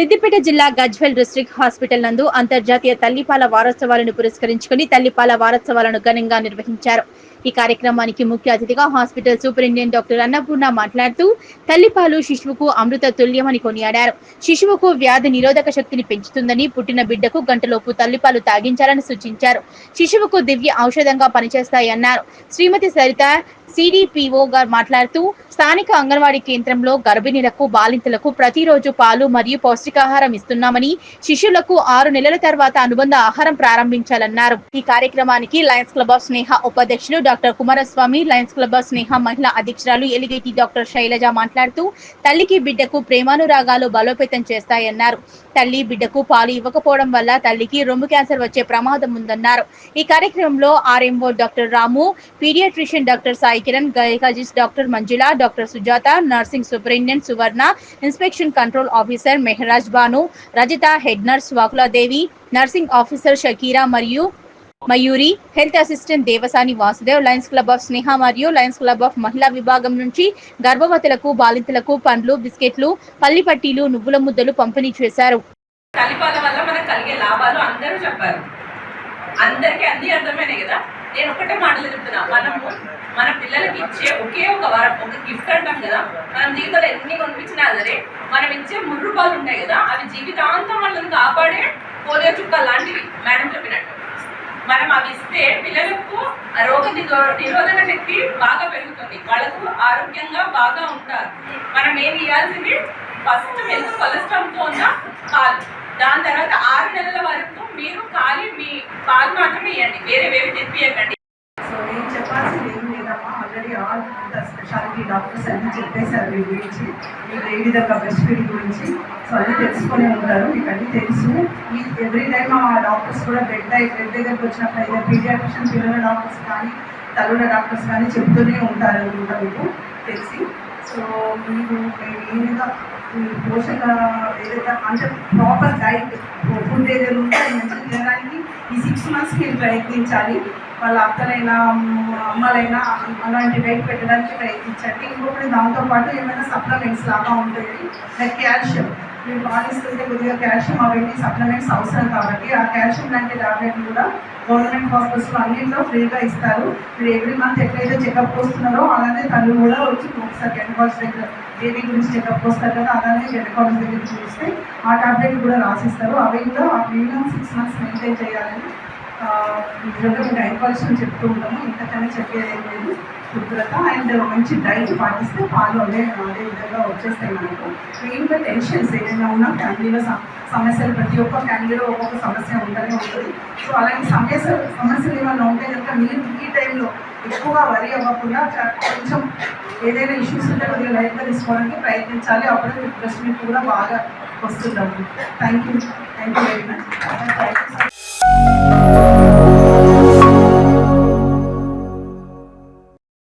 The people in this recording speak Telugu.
సిద్దిపేట జిల్లా గజ్వేల్ డిస్ట్రిక్ట్ హాస్పిటల్ నందు అంతర్జాతీయ తల్లిపాల వారోత్సవాలను పురస్కరించుకుని తల్లిపాల వారోత్సవాలను ఘనంగా నిర్వహించారు. ఈ కార్యక్రమానికి ముఖ్య అతిథిగా హాస్పిటల్ సూపరింటెండెంట్ డాక్టర్ అన్నపూర్ణ మాట్లాడుతూ తల్లిపాలు శిశువుకు అమృత తుల్యమని కొనియాడారు. శిశువుకు వ్యాధి నిరోధక శక్తిని పెంచుతుందని, పుట్టిన బిడ్డకు గంటలోపు తల్లిపాలు తాగించాలని సూచించారు. శిశువుకు దివ్య ఔషధంగా పనిచేస్తాయన్నారు. శ్రీమతి సరిత సిడిపిఓ గారు మాట్లాడుతూ స్థానిక అంగన్వాడీ కేంద్రంలో గర్భిణీలకు, బాలింతలకు ప్రతిరోజు పాలు మరియు పౌష్టికాహారం ఇస్తున్నామని, శిశువులకు 6 నెలల తర్వాత అనుబంధ ఆహారం ప్రారంభించాలన్నారు. ఈ కార్యక్రమానికి లయన్స్ క్లబ్ ఆఫ్ స్నేహ ఉపాధ్యక్షులు doctor Kumaraswamy, Lions Club of Sneha మహిళా అధ్యక్షురాలు ఎలిగేటి డాక్టర్ శైలజ మాట్లాడుతూ తల్లికి బిడ్డకు ప్రేమానురాగాలు బలోపేతం చేస్తాయన్నారు. తల్లి బిడ్డకు పాలు ఇవ్వకపోవడం వల్ల తల్లికి రొమ్ము క్యాన్సర్ వచ్చే ప్రమాదం ఉందన్నారు. ఈ కార్యక్రమంలో RMO doctor Ramu, paediatrician doctor Sai Kiran, gynaecologist doctor Manjula, doctor Sujatha, nursing superintendent Suvarna, inspection control officer Meharaj Banu, Rajitha, head nurse Vakuladevi, nursing officer Shakira మరియు Mayuri, health assistant Devasani Vasudev, Lions Club of Sneha మరియు లయన్స్ క్లబ్ ఆఫ్ మహిళా విభాగం నుంచి గర్భవతులకు, బాలింతలకు పండ్లు, బిస్కెట్లు, పల్లి పట్టీలు, నువ్వుల ముద్దలు పంపిణీ చేశారు. తల్లిపాల వల్ల మనకు కలిగే లాభాలు అందరూ చెప్పారు. అందరికీ అన్ని అర్థమైనాయి కదా. నేను ఒకటే మాటలు చెప్తున్నా, మన పిల్లలకి ఇచ్చే ఒకే ఒక వరం, ఒక గిఫ్ట్ అంటాం కదా. మనం జీవితంలో ఎన్ని కొనిపించినా సరే మనం ఇచ్చే రూపాయలు ఉంటాయి కదా, అవి జీవితాంతం వాళ్ళని కాపాడే పోలియో చుక్క లాంటివి. మేడం చెప్పినట్టు మనం అవి ఇస్తే పిల్లలకు రోగ నిరోధక శక్తి బాగా పెరుగుతుంది, వాళ్ళకు ఆరోగ్యంగా బాగా ఉంటారు. మనం ఏమి ఇవ్వాల్సింది ఫస్ట్ మిల్క్ కొలెస్ట్రాల్తో ఉన్న పాలు, దాని తర్వాత 6 నెలల వరకు మీరు ఖాళీ మీ పాలు మాత్రమే ఇవ్వండి, వేరేవేవి తెప్పియకండి. సో నేను చెప్పాల్సింది ఏం లేదమ్మా, ఆల్రెడీ ఆల్ స్పెషాలిటీ డాక్టర్స్ అన్నీ చెప్పేశారు మీ గురించి, మీరు ఏ విధంగా బ్రెస్ట్ ఫీడింగ్ గురించి. సో అన్నీ తెలుసుకునే ఉంటారు, మీకు అన్నీ తెలుసు. ఈ ఎవ్రీ టైమ్ ఆ డాక్టర్స్ కూడా బెడ్ దగ్గరకు వచ్చినప్పుడు అయితే పీడియాట్రిషియన్ పిల్లల డాక్టర్స్ కానీ తల్లుల డాక్టర్స్ కానీ చెప్తూనే ఉంటారు మీకు తెలిసి. సో మీరు మెయిన్గా పోషక ఏదైతే అంటే ప్రాపర్ డైట్ ఫుడ్ ఏదైనా ఉంటే అది మంచిగా తినడానికి ఈ 6 మంత్స్కి ప్రయత్నించాలి. వాళ్ళ అత్తలైనా అమ్మలైనా అలాంటి డైట్ పెట్టడానికి ప్రయత్నించండి. ఇంకొకటి దాంతోపాటు ఏమైనా సప్లిమెంట్స్ లాగా ఉంటుంది, లైక్ కాల్షియం. మీరు పాలిస్తుంటే కొద్దిగా కాల్షియం అవన్నీ సప్లిమెంట్స్ అవసరం కాబట్టి ఆ కాల్షియం లాంటి టాబ్లెట్లు కూడా గవర్నమెంట్ హాస్పిటల్స్లో అన్నింటిలో ఫ్రీగా ఇస్తారు. మీరు ఎవ్రీ మంత్ ఎట్లయితే చెకప్ వస్తున్నారో అలానే తల్లు కూడా వచ్చి ఒకసారి గైనకాలజిస్ట్ దగ్గర బేబీ గురించి చెకప్ వస్తారు కదా, అలానే గైనకాలజిస్ట్ దగ్గర చూస్తే ఆ టాబ్లెట్ కూడా రాసిస్తారు. అవి కూడా ఆ మినిమం 6 మంత్స్ మెయింటైన్ చేయాలని నిజంగా మేము గైనకాలజిస్ట్ చెప్తూ ఉంటాము. ఇంతకన్నా చెప్పేది ఏం లేదు. శుభ్రత అండ్ మంచి డైట్ పాటిస్తే పాలు అదే విధంగా వచ్చేస్తాయి మనకు. మెయిన్గా టెన్షన్స్ ఏదైనా ఉన్నా ఫ్యామిలీలో సమస్యలు, ప్రతి ఒక్క ఫ్యామిలీలో ఒక్కొక్క సమస్య ఉంటూనే ఉంటుంది. సో అలాంటి సమస్యలు ఏమైనా ఉంటే కనుక మీరు ఈ టైంలో ఎక్కువగా వరి అవ్వకుండా కొంచెం ఏదైనా ఇష్యూస్ ఉంటే కొద్దిగా లైట్గా తీసుకోవడానికి ప్రయత్నించాలి. అప్పుడే బ్రెస్ట్ మిల్క్ కూడా బాగా వస్తుంటాము. Thank you very much.